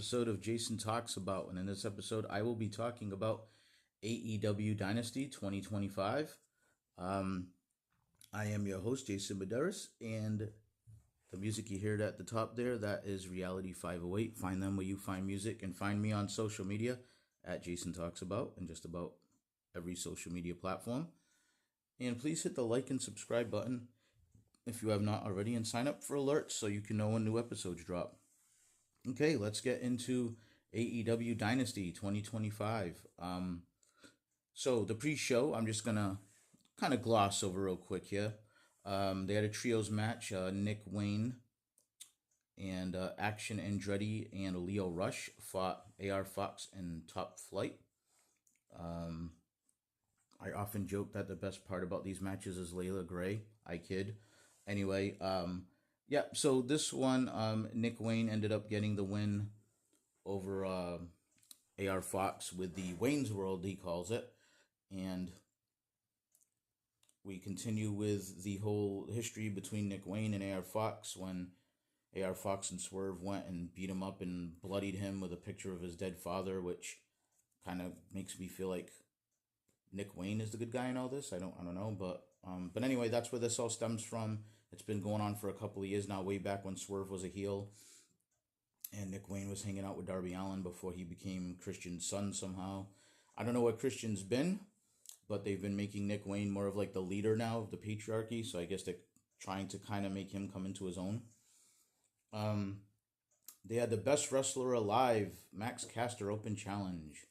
episode of Jason Talks About. And in this episode, I will be talking about AEW Dynasty 2025. Um, I am your host, Jason Medeiros, and the music you heard at the top there, that is Reality 508. Find them where you find music, and find me on social media at Jason Talks About and just about every social media platform. And please hit the like and subscribe button if you have not already, and sign up for alerts so you can know when new episodes drop. Okay, let's get into AEW Dynasty 2025. So the pre-show, I'm just gonna kind of gloss over real quick here. They had a trios match. Nick Wayne and Action Andretti and Leo Rush fought AR Fox and Top Flight. I often joke that the best part about these matches is Layla Gray. I kid. Anyway, yeah, so this one, Nick Wayne ended up getting the win over AR Fox with the Wayne's World, he calls it. And we continue with the whole history between Nick Wayne and AR Fox when AR Fox and Swerve went and beat him up and bloodied him with a picture of his dead father, which kind of makes me feel like Nick Wayne is the good guy in all this. I don't know, but anyway, that's where this all stems from. It's been going on for a couple of years now, way back when Swerve was a heel and Nick Wayne was hanging out with Darby Allin before he became Christian's son somehow. I don't know what Christian's been, but they've been making Nick Wayne more of like the leader now of the patriarchy, so I guess they're trying to kind of make him come into his own. They had the best wrestler alive, Max Caster, open challenge.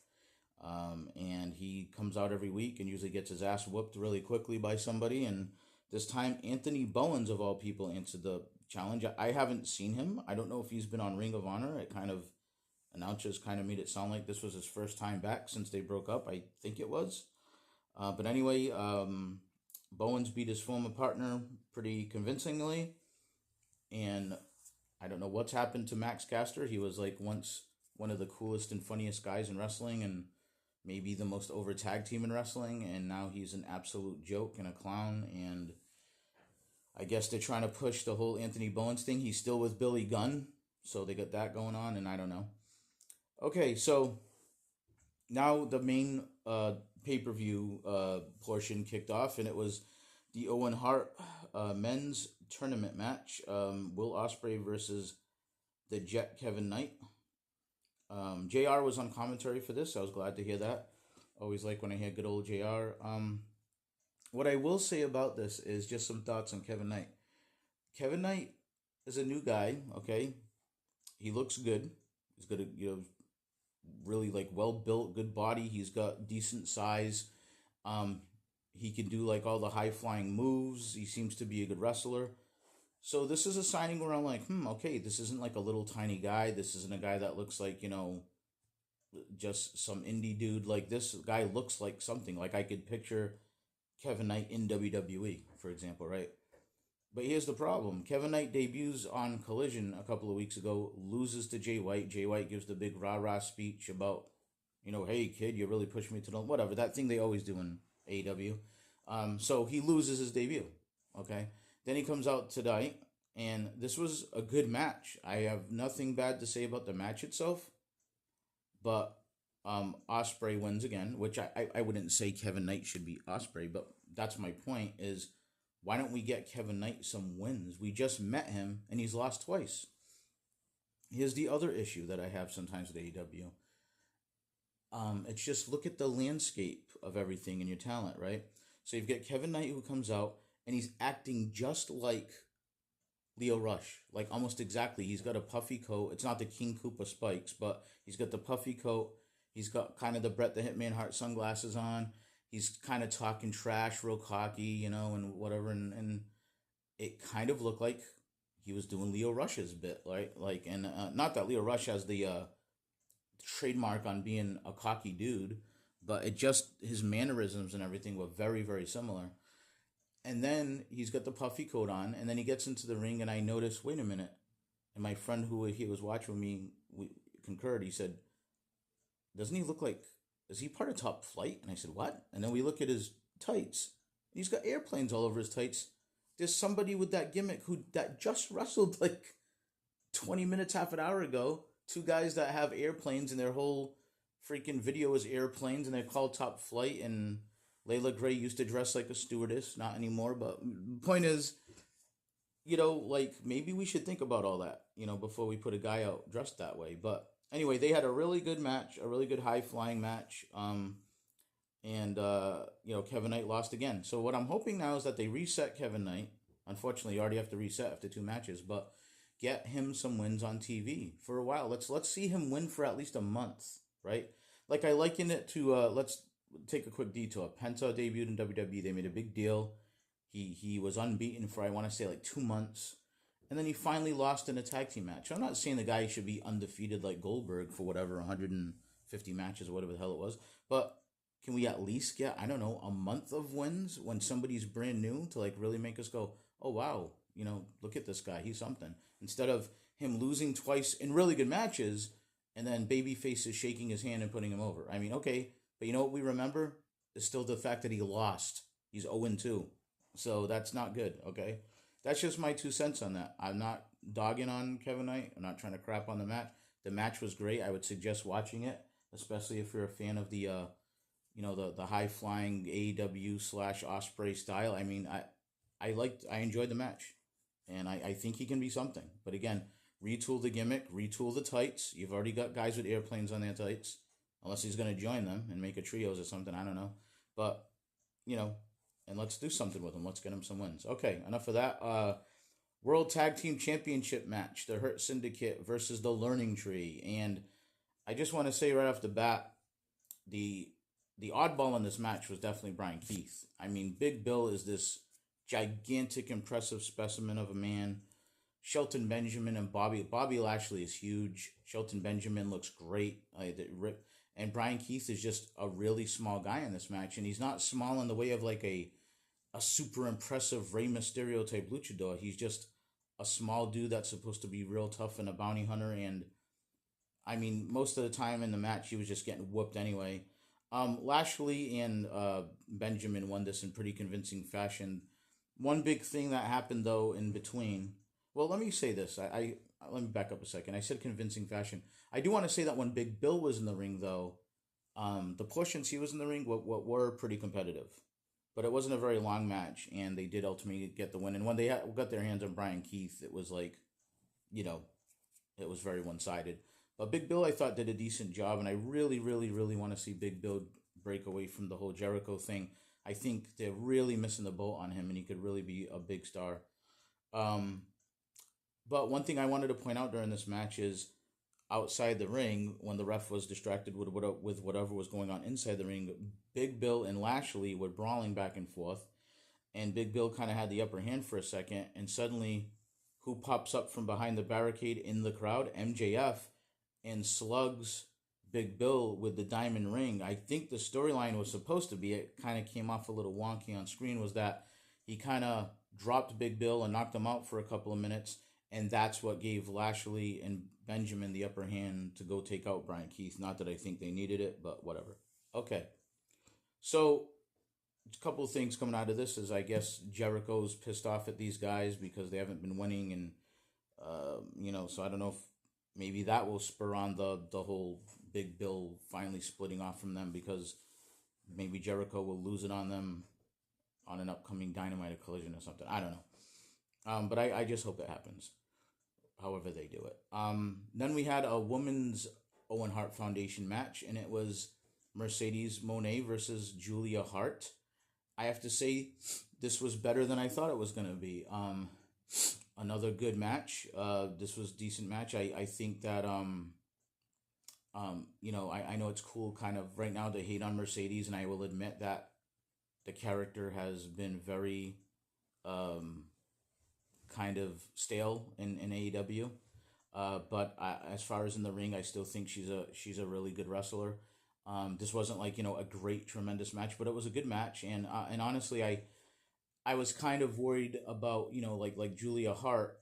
And he comes out every week and usually gets his ass whooped really quickly by somebody. And this time, Anthony Bowens, of all people, answered the challenge. I haven't seen him. I don't know if he's been on Ring of Honor. It kind of, announcers kind of made it sound like this was his first time back since they broke up. I think it was. But anyway, Bowens beat his former partner pretty convincingly. And I don't know what's happened to Max Caster. He was like once one of the coolest and funniest guys in wrestling, and maybe the most over tag team in wrestling, and now he's an absolute joke and a clown. And I guess they're trying to push the whole Anthony Bowens thing. He's still with Billy Gunn, so they got that going on, and I don't know. Okay, so now the main pay-per-view portion kicked off, and it was the Owen Hart men's tournament match. Will Ospreay versus the Jet Kevin Knight. JR was on commentary for this. I was glad to hear that. Always like when I hear good old JR. What I will say about this is just some thoughts on Kevin Knight. Kevin Knight is a new guy, okay? He looks good. He's got a, really like well built, good body. He's got decent size. He can do like all the high flying moves. He seems to be a good wrestler. So this is a signing where I'm like, okay, this isn't like a little tiny guy. This isn't a guy that looks like, just some indie dude. Like, this guy looks like something. Like, I could picture Kevin Knight in WWE, for example, right? But here's the problem. Kevin Knight debuts on Collision a couple of weeks ago, loses to Jay White. Jay White gives the big rah-rah speech about, hey, kid, you really pushed me to the... Whatever, that thing they always do in AEW. So he loses his debut, okay? Then he comes out tonight, and this was a good match. I have nothing bad to say about the match itself, but Ospreay wins again, which I wouldn't say Kevin Knight should be Ospreay, but that's my point is, why don't we get Kevin Knight some wins? We just met him, and he's lost twice. Here's the other issue that I have sometimes with AEW. It's just look at the landscape of everything and your talent, right? So you've got Kevin Knight who comes out, and he's acting just like Leo Rush, like almost exactly. He's got a puffy coat. It's not the King Koopa spikes, but he's got the puffy coat. He's got kind of the Bret the Hitman Hart sunglasses on. He's kind of talking trash, real cocky, and whatever. And it kind of looked like he was doing Leo Rush's bit, right? Like, and not that Leo Rush has the trademark on being a cocky dude, but it just, his mannerisms and everything were very, very similar. And then he's got the puffy coat on, and then he gets into the ring, and I noticed, wait a minute. And my friend who he was watching with me, we concurred. He said, doesn't he look like, is he part of Top Flight? And I said, what? And then we look at his tights. He's got airplanes all over his tights. There's somebody with that gimmick that just wrestled like 20 minutes, half an hour ago two guys that have airplanes and their whole freaking video is airplanes and they're called Top Flight. And Layla Gray used to dress like a stewardess, not anymore. But point is, like maybe we should think about all that, before we put a guy out dressed that way. But anyway, they had a really good match, a really good high flying match. And Kevin Knight lost again. So what I'm hoping now is that they reset Kevin Knight. Unfortunately, you already have to reset after 2 matches, but get him some wins on TV for a while. Let's see him win for at least a month, right? Like I liken it to let's take a quick detour. Penta debuted in WWE. They made a big deal. He was unbeaten for I want to say like 2 months, and then he finally lost in a tag team match. I'm not saying the guy should be undefeated like Goldberg for whatever 150 matches or whatever the hell it was, but can we at least get, I don't know, a month of wins when somebody's brand new to like really make us go, oh wow, look at this guy, he's something. Instead of him losing twice in really good matches and then babyface is shaking his hand and putting him over. I mean, okay, but you know what we remember is still the fact that he lost. He's 0-2. So that's not good, okay? That's just my 2 cents on that. I'm not dogging on Kevin Knight. I'm not trying to crap on the match. The match was great. I would suggest watching it, especially if you're a fan of the the high flying AEW / Osprey style. I mean, I enjoyed the match, and I think he can be something. But again, retool the gimmick, retool the tights. You've already got guys with airplanes on their tights, unless he's going to join them and make a trios or something. I don't know, but and let's do something with him. Let's get him some wins. Okay, enough of that. World Tag Team Championship match: the Hurt Syndicate versus the Learning Tree, and I just want to say right off the bat, the oddball in this match was definitely Brian Keith. I mean, Big Bill is this gigantic, impressive specimen of a man. Shelton Benjamin and Bobby Lashley is huge. Shelton Benjamin looks great. And Brian Keith is just a really small guy in this match. And he's not small in the way of like a super impressive Rey Mysterio type luchador. He's just a small dude that's supposed to be real tough and a bounty hunter. And I mean, most of the time in the match, he was just getting whooped anyway. Lashley and Benjamin won this in pretty convincing fashion. One big thing that happened though in between. Well, let me say this. I let me back up a second. I said convincing fashion. I do want to say that when Big Bill was in the ring though, the portions he was in the ring were pretty competitive, but it wasn't a very long match, and they did ultimately get the win. And when they got their hands on Brian Keith, it was like, it was very one-sided. But Big Bill, I thought, did a decent job, and I really, really, really want to see Big Bill break away from the whole Jericho thing. I think they're really missing the boat on him, and he could really be a big star. But one thing I wanted to point out during this match is outside the ring, when the ref was distracted with whatever was going on inside the ring, Big Bill and Lashley were brawling back and forth, and Big Bill kind of had the upper hand for a second, and suddenly, who pops up from behind the barricade in the crowd? MJF. And slugs Big Bill with the diamond ring. I think the storyline was supposed to be, it kind of came off a little wonky on screen, was that he kind of dropped Big Bill and knocked him out for a couple of minutes, and that's what gave Lashley and Benjamin the upper hand to go take out Brian Keith. Not that I think they needed it, but whatever. Okay. So, a couple of things coming out of this is, I guess, Jericho's pissed off at these guys because they haven't been winning, and, so I don't know if maybe that will spur on the whole Big Bill finally splitting off from them, because maybe Jericho will lose it on them on an upcoming Dynamite Collision or something. I don't know. But I just hope it happens, however they do it. Then we had a women's Owen Hart Foundation match, and it was Mercedes Moné versus Julia Hart. I have to say, this was better than I thought it was going to be. Another good match. This was a decent match. I think that, I know it's cool kind of right now to hate on Mercedes, and I will admit that the character has been very, kind of stale in AEW. But as far as in the ring, I still think she's a really good wrestler. This wasn't like, a great, tremendous match, but it was a good match. And honestly, I was kind of worried about, like Julia Hart,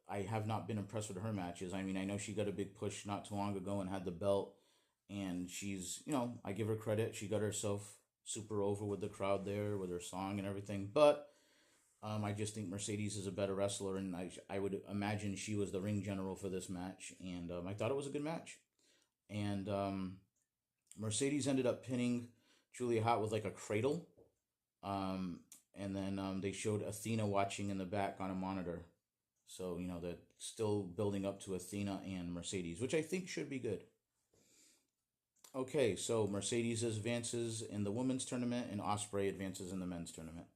I have not been impressed with her matches. I mean, I know she got a big push not too long ago and had the belt, and she's, I give her credit. She got herself super over with the crowd there with her song and everything. But I just think Mercedes is a better wrestler, and I would imagine she was the ring general for this match, and I thought it was a good match. And Mercedes ended up pinning Julia Hart with like a cradle, um, and then they showed Athena watching in the back on a monitor. So, they're still building up to Athena and Mercedes, which I think should be good. Okay, so Mercedes advances in the women's tournament, and Osprey advances in the men's tournament.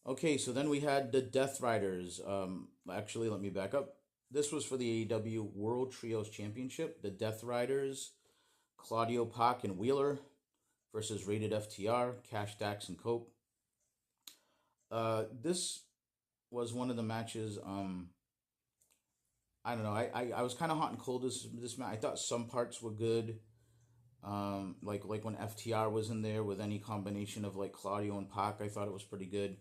Okay, so then we had the Death Riders. Actually, let me back up. This was for the AEW World Trios Championship. The Death Riders, Claudio Pac and Wheeler versus Rated FTR, Cash, Dax, and Cope. This was one of the matches. I don't know. I was kind of hot and cold this match. I thought some parts were good. Like when FTR was in there with any combination of like Claudio and Pac, I thought it was pretty good.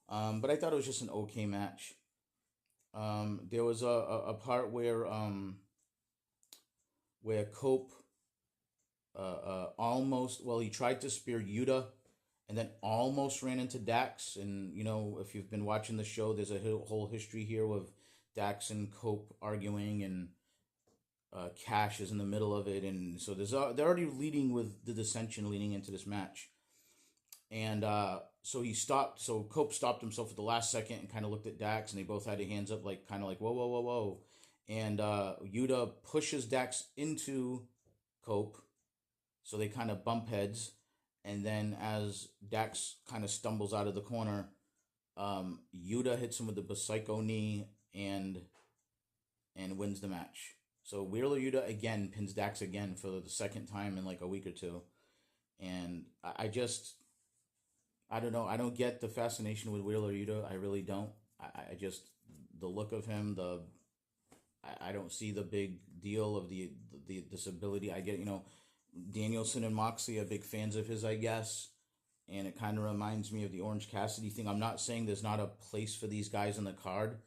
But I thought it was just an okay match. There was a part where Cope almost, well, he tried to spear Yuta and then almost ran into Dax. And, if you've been watching the show, there's a whole history here with Dax and Cope arguing, and Cash is in the middle of it. And so they're already leading with the dissension leading into this match. And so Cope stopped himself at the last second and kind of looked at Dax, and they both had their hands up, like kind of like, whoa, whoa, whoa, whoa. And Yuta pushes Dax into Cope, so they kind of bump heads. And then as Dax kind of stumbles out of the corner, Yuta hits him with the Psycho knee and wins the match. So Wheeler Yuta again pins Dax again for the second time in like a week or two. And I don't know. I don't get the fascination with Wheeler Yuta. I really don't. I just, the look of him, I don't see the big deal of the disability. I get, Danielson and Moxley are big fans of his, I guess. And it kind of reminds me of the Orange Cassidy thing. I'm not saying there's not a place for these guys on the card,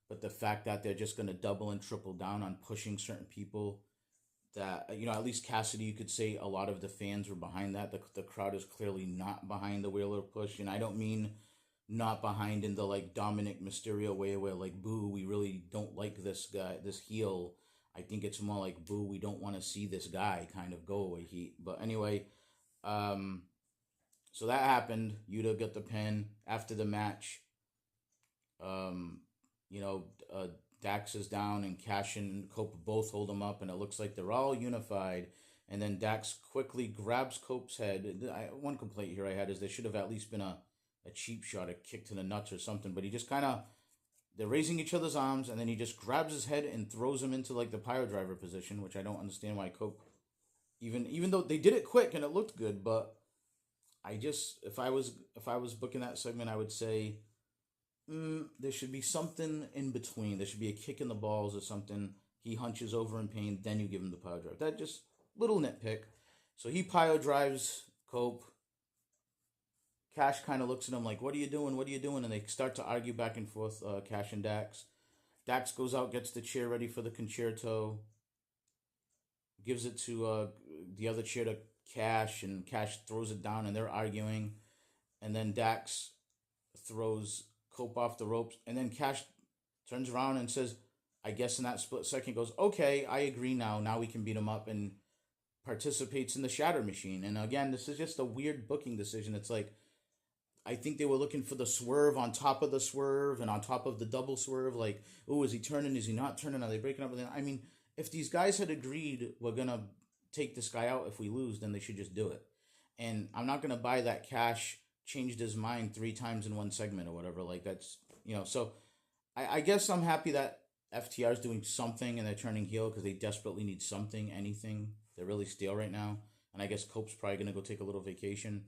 but the fact that they're just going to double and triple down on pushing certain people, that, at least Cassidy, you could say a lot of the fans were behind that. The crowd is clearly not behind the Wheeler push. And I don't mean not behind in the like Dominic Mysterio way where like, boo, we really don't like this guy, this heel. I think it's more like, boo, we don't want to see this guy kind of go away heat. But anyway, so that happened. Yuta got the pin after the match. Dax is down, and Cash and Cope both hold him up, and it looks like they're all unified. And then Dax quickly grabs Cope's head. One complaint here I had is there should have at least been a cheap shot, a kick to the nuts or something. But he just kind of, they're raising each other's arms, and then he just grabs his head and throws him into like the pile driver position, which I don't understand why Cope, even though they did it quick and it looked good, but I just, if I was booking that segment, I would say, there should be something in between. There should be a kick in the balls or something. He hunches over in pain, then you give him the pile drive. That just little nitpick. So he pile drives Cope. Cash kind of looks at him like, what are you doing? What are you doing? And they start to argue back and forth, Cash and Dax. Dax goes out, gets the chair ready for the concerto. Gives it to the other chair to Cash, and Cash throws it down, and they're arguing. And then Dax throws Cope off the ropes, and then Cash turns around and says, I guess in that split second, goes, okay, I agree now. Now we can beat him up, and participates in the Shatter Machine. And again, this is just a weird booking decision. It's like, I think they were looking for the swerve on top of the swerve and on top of the double swerve. Like, oh, is he turning? Is he not turning? Are they breaking up? I mean, if these guys had agreed we're going to take this guy out if we lose, then they should just do it. And I'm not going to buy that Cash changed his mind 3 times in one segment or whatever. Like, that's, so I guess I'm happy that FTR is doing something and they're turning heel because they desperately need something, anything. They're really stale right now. And I guess Cope's probably going to go take a little vacation.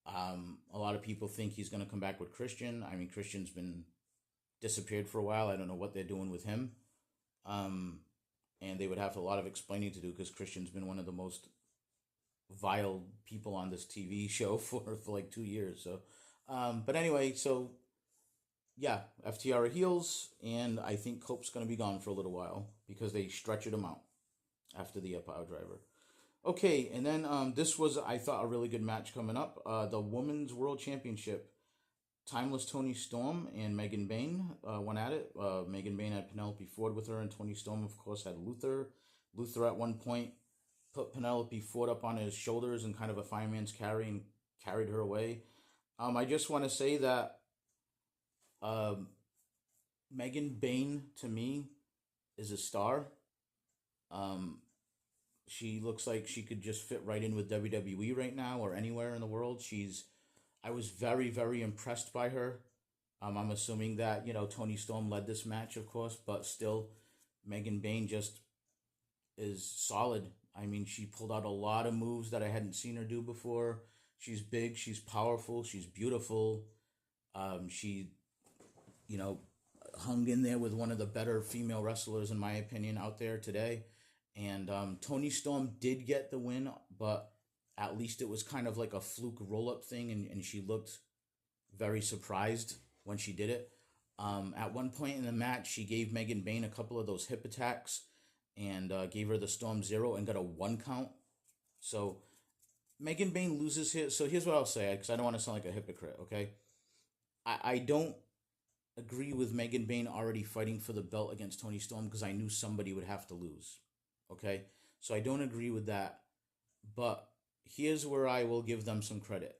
A lot of people think he's going to come back with Christian. I mean, Christian's been disappeared for a while. I don't know what they're doing with him. And they would have a lot of explaining to do because Christian's been one of the most vile people on this TV show for like 2 years. So, but anyway, so yeah, FTR are heels, and I think Cope's going to be gone for a little while because they stretched him out after the pile driver. Okay, and then this was, I thought, a really good match coming up. The Women's World Championship. Timeless Tony Storm and Megan Bayne went at it. Megan Bayne had Penelope Ford with her, and Tony Storm, of course, had Luther. Luther at one point put Penelope Ford up on his shoulders and kind of a fireman's carry and carried her away. I just want to say that um, Megan Bayne, to me, is a star. Um, she looks like she could just fit right in with WWE right now or anywhere in the world. I was very, very impressed by her. I'm assuming that, Tony Storm led this match, of course, but still, Megan Bayne just is solid. I mean, she pulled out a lot of moves that I hadn't seen her do before. She's big, she's powerful, she's beautiful. She, you know, hung in there with one of the better female wrestlers, in my opinion, out there today. And Tony Storm did get the win, but at least it was kind of like a fluke roll up thing, and she looked very surprised when she did it. At one point in the match, she gave Megan Bayne a couple of those hip attacks and gave her the Storm Zero and got a 1 count. So Megan Bayne loses here. So here's what I'll say, because I don't want to sound like a hypocrite, okay? I don't agree with Megan Bayne already fighting for the belt against Tony Storm because I knew somebody would have to lose, okay? So I don't agree with that. But here's where I will give them some credit.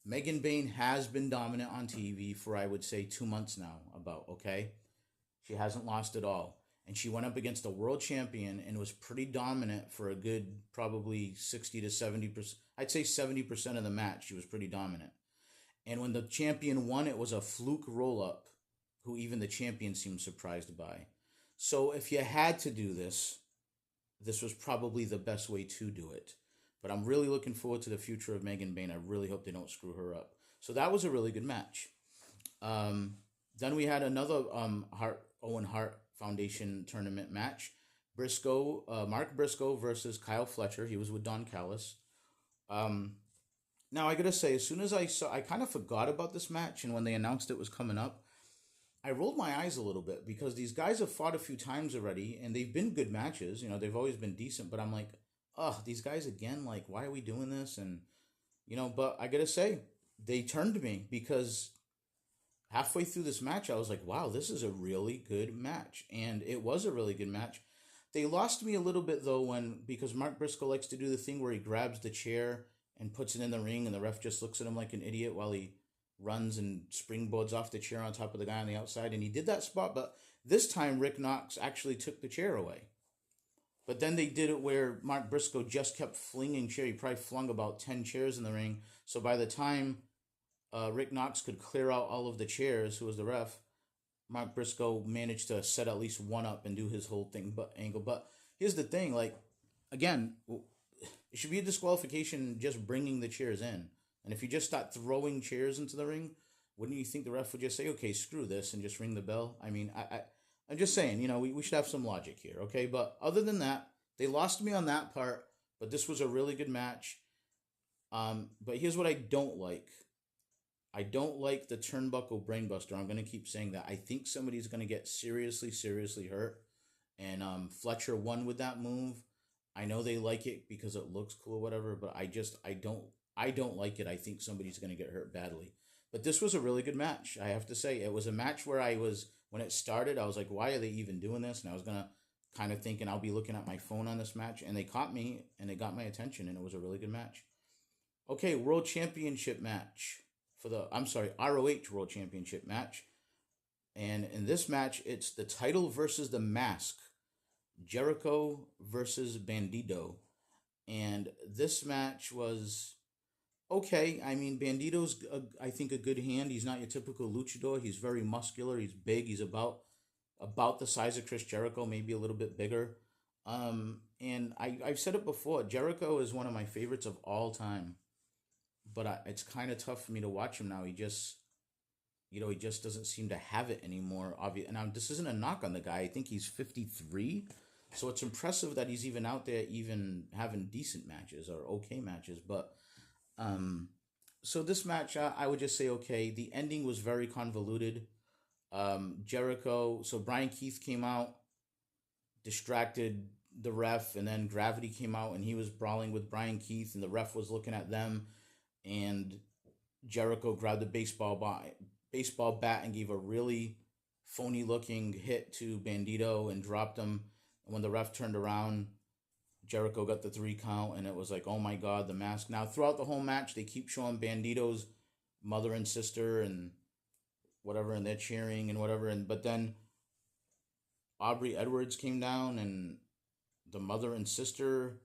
Megan Bayne has been dominant on TV for, I would say, 2 months now, okay? She hasn't lost at all. And she went up against a world champion and was pretty dominant for a good probably 60 to 70%. I'd say 70% of the match, she was pretty dominant. And when the champion won, it was a fluke roll-up, who even the champion seemed surprised by. So if you had to do this, this was probably the best way to do it. But I'm really looking forward to the future of Megan Bayne. I really hope they don't screw her up. So that was a really good match. Then we had another Owen Hart Foundation tournament match. Mark Briscoe versus Kyle Fletcher. He was with Don Callis. Now I gotta say, as soon as I kind of forgot about this match, and when they announced it was coming up, I rolled my eyes a little bit because these guys have fought a few times already, and they've been good matches. They've always been decent, but I'm like, these guys again, like, why are we doing this? And, but I gotta say, they turned me because halfway through this match, I was like, wow, this is a really good match. And it was a really good match. They lost me a little bit, though, because Mark Briscoe likes to do the thing where he grabs the chair and puts it in the ring, and the ref just looks at him like an idiot while he runs and springboards off the chair on top of the guy on the outside. And he did that spot, but this time Rick Knox actually took the chair away. But then they did it where Mark Briscoe just kept flinging chairs. He probably flung about 10 chairs in the ring. So by the time Rick Knox could clear out all of the chairs, who was the ref, Mark Briscoe managed to set at least one up and do his whole thing angle. But here's the thing, like, again, it should be a disqualification just bringing the chairs in. And if you just start throwing chairs into the ring, wouldn't you think the ref would just say, okay, screw this, and just ring the bell? I mean, I'm just saying, we should have some logic here, okay? But other than that, they lost me on that part, but this was a really good match. But here's what I don't like. I don't like the turnbuckle brainbuster. I'm going to keep saying that. I think somebody's going to get seriously, seriously hurt. And Fletcher won with that move. I know they like it because it looks cool or whatever, but I don't like it. I think somebody's going to get hurt badly. But this was a really good match, I have to say. It was a match where when it started, I was like, why are they even doing this? And I was going to kind of thinking I'll be looking at my phone on this match. And they caught me, and they got my attention, and it was a really good match. Okay, World Championship match. ROH World Championship match. And in this match, it's the title versus the mask. Jericho versus Bandito. And this match was okay. I mean, Bandito's, I think, a good hand. He's not your typical luchador. He's very muscular. He's big. He's about the size of Chris Jericho, maybe a little bit bigger. And I've said it before. Jericho is one of my favorites of all time. But it's kind of tough for me to watch him now. He just doesn't seem to have it anymore. And this isn't a knock on the guy. I think he's 53. So it's impressive that he's even out there, even having decent matches or okay matches. But so this match, I would just say okay. The ending was very convoluted. So Brian Keith came out, distracted the ref, and then Gravity came out, and he was brawling with Brian Keith, and the ref was looking at them, and Jericho grabbed the baseball baseball bat and gave a really phony looking hit to Bandito and dropped him. And when the ref turned around, Jericho got the 3 count, and it was like, oh my God, the mask. Now, throughout the whole match, they keep showing Bandito's mother and sister and whatever, and they're cheering and whatever. But then Aubrey Edwards came down, and the mother and sister,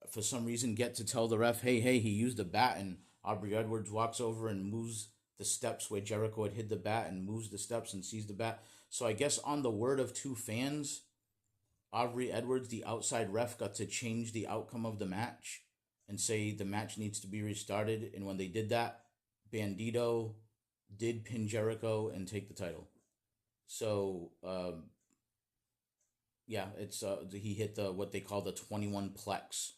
for some reason, get to tell the ref, hey, he used the bat. And Aubrey Edwards walks over and moves the steps where Jericho had hid the bat and moves the steps and sees the bat. So I guess on the word of 2 fans, Aubrey Edwards, the outside ref, got to change the outcome of the match and say the match needs to be restarted. And when they did that, Bandito did pin Jericho and take the title. So, yeah, it's he hit the what they call the 21 plex.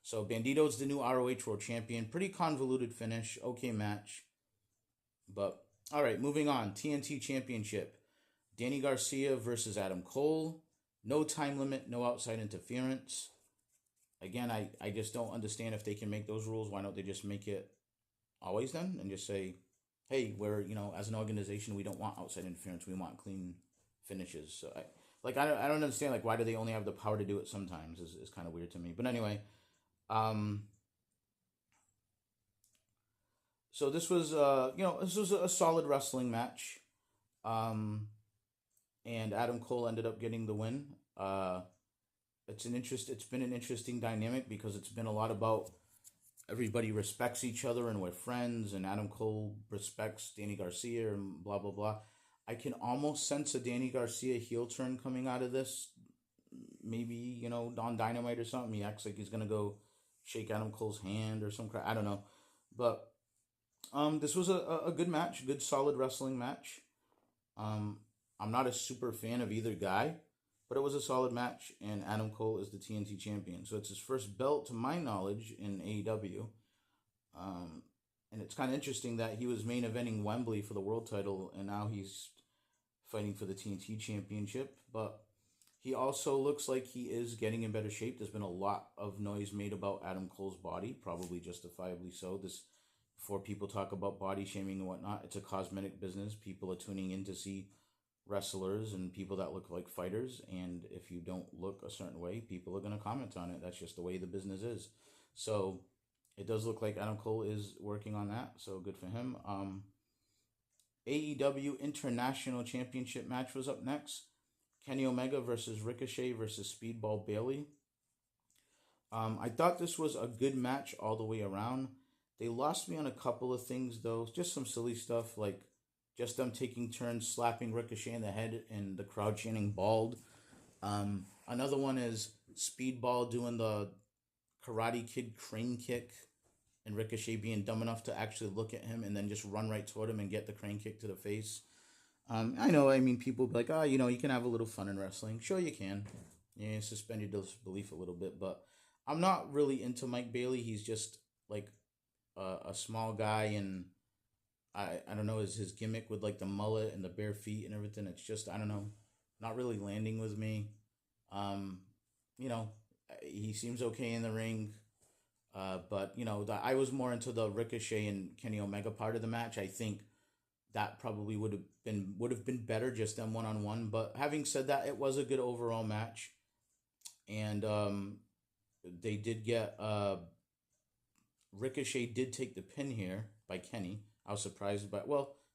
So Bandito's the new ROH World Champion. Pretty convoluted finish. Okay match. But, all right, moving on. TNT Championship. Danny Garcia versus Adam Cole. No time limit, no outside interference. Again, I just don't understand if they can make those rules. Why don't they just make it always then? And just say, hey, we're, as an organization, we don't want outside interference. We want clean finishes. So, I don't understand, like, why do they only have the power to do it sometimes is kind of weird to me. But anyway, so this was, this was a solid wrestling match. And Adam Cole ended up getting the win. It's been an interesting dynamic because it's been a lot about everybody respects each other and we're friends, and Adam Cole respects Danny Garcia and blah, blah, blah. I can almost sense a Danny Garcia heel turn coming out of this. Maybe, on Dynamite or something. He acts like he's going to go shake Adam Cole's hand or some crap. I don't know. But this was a good match, good solid wrestling match. I'm not a super fan of either guy, but it was a solid match, and Adam Cole is the TNT champion. So it's his first belt, to my knowledge, in AEW. And it's kind of interesting that he was main eventing Wembley for the world title, and now he's fighting for the TNT championship. But he also looks like he is getting in better shape. There's been a lot of noise made about Adam Cole's body, probably justifiably so. Before people talk about body shaming and whatnot, it's a cosmetic business. People are tuning in to see wrestlers and people that look like fighters, and if you don't look a certain way, people are going to comment on it. That's just the way the business is. So it does look like Adam Cole is working on that, so good for him. AEW International Championship match was up next. Kenny Omega versus Ricochet versus Speedball Bailey. I thought this was a good match all the way around. They lost me on a couple of things, though. Just some silly stuff, like just them taking turns slapping Ricochet in the head and the crowd chanting bald. Another one is Speedball doing the Karate Kid crane kick and Ricochet being dumb enough to actually look at him and then just run right toward him and get the crane kick to the face. I know, people be like, you can have a little fun in wrestling. Sure you can. Yeah, suspend your disbelief a little bit, but I'm not really into Mike Bailey. He's just like a small guy, and I don't know, his gimmick with like the mullet and the bare feet and everything. It's just, I don't know, not really landing with me. He seems okay in the ring. But I was more into the Ricochet and Kenny Omega part of the match. I think that probably would have been better, just them 1-on-1. But having said that, it was a good overall match. And they did get Ricochet did take the pin here by Kenny. I was surprised,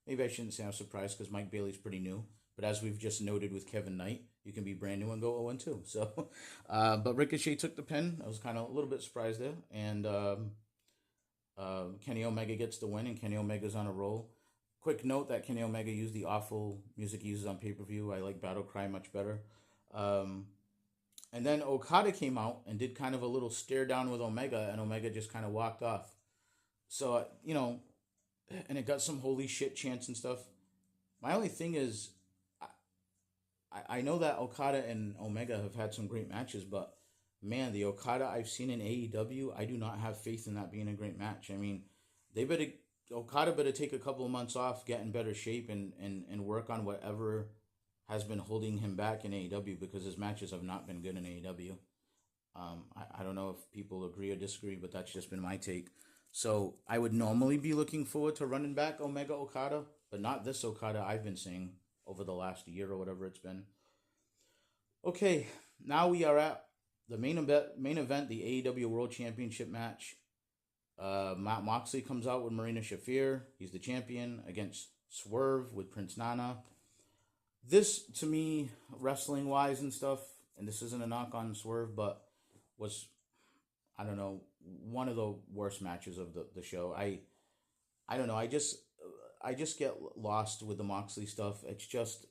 maybe I shouldn't say I was surprised because Mike Bailey's pretty new. But as we've just noted with Kevin Knight, you can be brand new and go 0-2. So, but Ricochet took the pin. I was kind of a little bit surprised there. And Kenny Omega gets the win, and Kenny Omega's on a roll. Quick note that Kenny Omega used the awful music he uses on pay-per-view. I like Battle Cry much better. And then Okada came out and did kind of a little stare down with Omega, and Omega just kind of walked off. So, and it got some holy shit chants and stuff. My only thing is, I know that Okada and Omega have had some great matches, but man, the Okada I've seen in AEW, I do not have faith in that being a great match. Okada better take a couple of months off, get in better shape, and work on whatever has been holding him back in AEW, because his matches have not been good in AEW. I don't know if people agree or disagree, but that's just been my take. So I would normally be looking forward to running back Omega Okada, but not this Okada I've been seeing over the last year or whatever it's been. Okay, now we are at the main event, the AEW World Championship match. Matt Moxley comes out with Marina Shafir. He's the champion against Swerve with Prince Nana. This, to me, wrestling wise and stuff, and this isn't a knock on Swerve, but was, I don't know, one of the worst matches of the show. I don't know. I just get lost with the Moxley stuff. It's just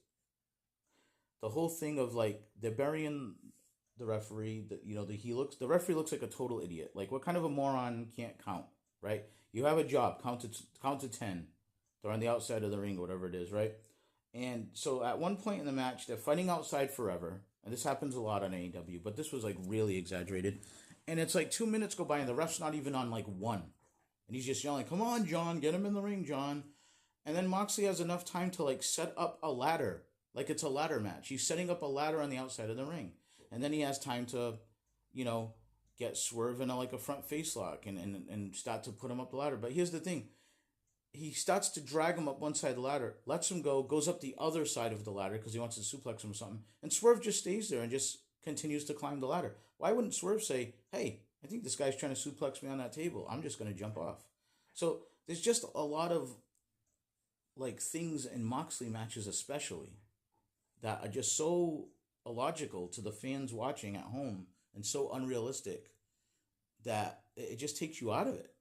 the whole thing of like they're burying the referee. The referee looks like a total idiot. Like, what kind of a moron can't count, right? You have a job, count to 10. They're on the outside of the ring, whatever it is, right? And so at one point in the match, they're fighting outside forever, and this happens a lot on AEW, but this was like really exaggerated. And it's like 2 minutes go by, and the ref's not even on like one, and he's just yelling, "Come on, John, get him in the ring, John." And then Moxley has enough time to like set up a ladder, like it's a ladder match. He's setting up a ladder on the outside of the ring, and then he has time to, you know, get Swerve in like a front face lock and start to put him up the ladder. But here's the thing. He starts to drag him up one side of the ladder, lets him go, goes up the other side of the ladder because he wants to suplex him or something, and Swerve just stays there and just continues to climb the ladder. Why wouldn't Swerve say, "Hey, I think this guy's trying to suplex me on that table. I'm just going to jump off"? So there's just a lot of like things in Moxley matches especially that are just so illogical to the fans watching at home and so unrealistic that it just takes you out of it.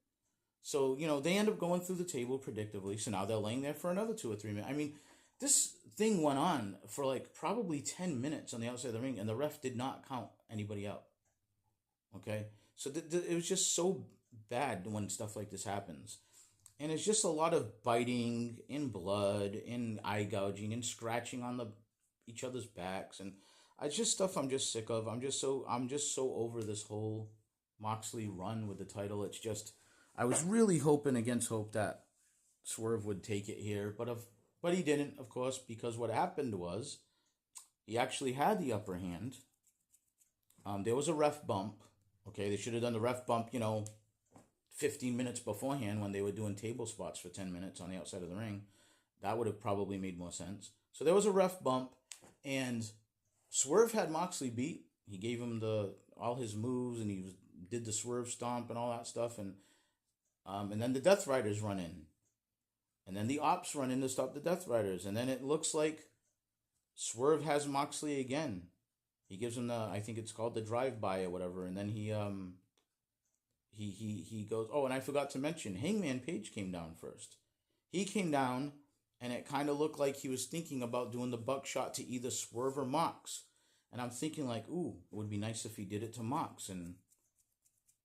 So, they end up going through the table predictably. So now they're laying there for another 2 or 3 minutes. I mean, this thing went on for like probably 10 minutes on the outside of the ring, and the ref did not count anybody out. Okay? So it was just so bad when stuff like this happens. And it's just a lot of biting and blood and eye gouging and scratching on each other's backs. And it's just stuff I'm just sick of. I'm just so over this whole Moxley run with the title. It's just, I was really hoping against hope that Swerve would take it here, but he didn't, of course, because what happened was he actually had the upper hand. There was a ref bump. Okay, they should have done the ref bump, 15 minutes beforehand when they were doing table spots for 10 minutes on the outside of the ring. That would have probably made more sense. So there was a ref bump, and Swerve had Moxley beat. He gave him all his moves, and he did the Swerve stomp and all that stuff, and then the Death Riders run in. And then the Ops run in to stop the Death Riders. And then it looks like Swerve has Moxley again. He gives him I think it's called the drive-by or whatever. And then he goes, oh, and I forgot to mention, Hangman Page came down first. He came down, and it kind of looked like he was thinking about doing the buckshot to either Swerve or Mox. And I'm thinking like, ooh, it would be nice if he did it to Mox, and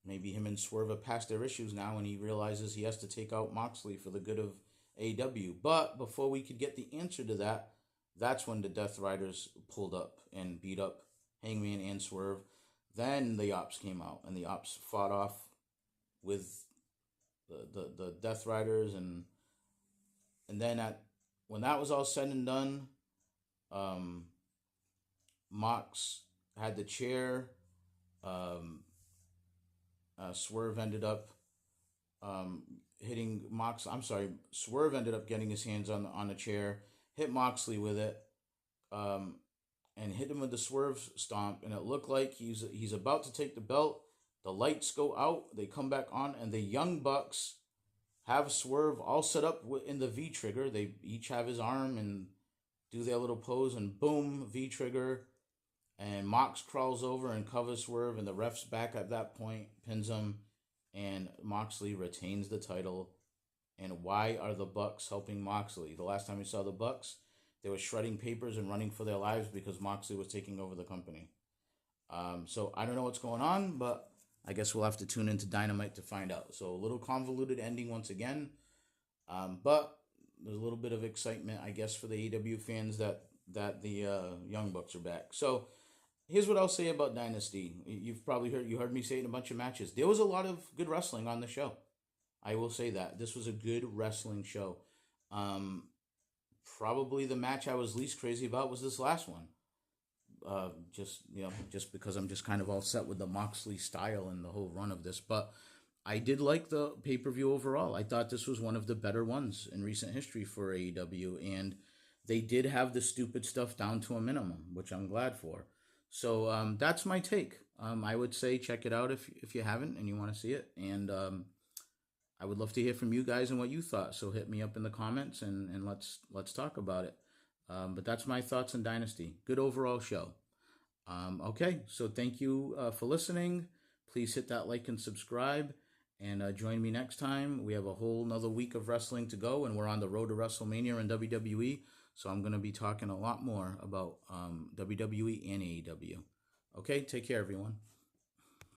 maybe him and Swerve have passed their issues now, and he realizes he has to take out Moxley for the good of AEW. But before we could get the answer to that, that's when the Death Riders pulled up and beat up Hangman and Swerve. Then the Ops came out, and the Ops fought off with the Death Riders, and then when that was all said and done, Mox had the chair. Swerve ended up hitting Mox. I'm sorry, Swerve ended up getting his hands on the chair, hit Moxley with it, and hit him with the Swerve stomp. And it looked like he's about to take the belt. The lights go out. They come back on, and the Young Bucks have Swerve all set up in the V trigger. They each have his arm and do their little pose, and boom, V trigger. And Mox crawls over and covers Swerve, and the ref's back at that point, pins him, and Moxley retains the title. And why are the Bucks helping Moxley? The last time we saw the Bucks, they were shredding papers and running for their lives because Moxley was taking over the company. So I don't know what's going on, but I guess we'll have to tune into Dynamite to find out. So a little convoluted ending once again, but there's a little bit of excitement, I guess, for the AEW fans that the Young Bucks are back. So here's what I'll say about Dynasty. You've probably heard me say it in a bunch of matches. There was a lot of good wrestling on the show. I will say that. This was a good wrestling show. Probably the match I was least crazy about was this last one. Just because I'm just kind of all set with the Moxley style and the whole run of this. But I did like the pay-per-view overall. I thought this was one of the better ones in recent history for AEW, and they did have the stupid stuff down to a minimum, which I'm glad for. So that's my take. I would say check it out if you haven't and you want to see it, and I would love to hear from you guys and what you thought. So hit me up in the comments and let's talk about it. But that's my thoughts on Dynasty. Good overall show. Okay, so thank you for listening. Please hit that like and subscribe. And join me next time. We have a whole nother week of wrestling to go, and we're on the road to WrestleMania in WWE. So I'm going to be talking a lot more about WWE and AEW. Okay, take care, everyone.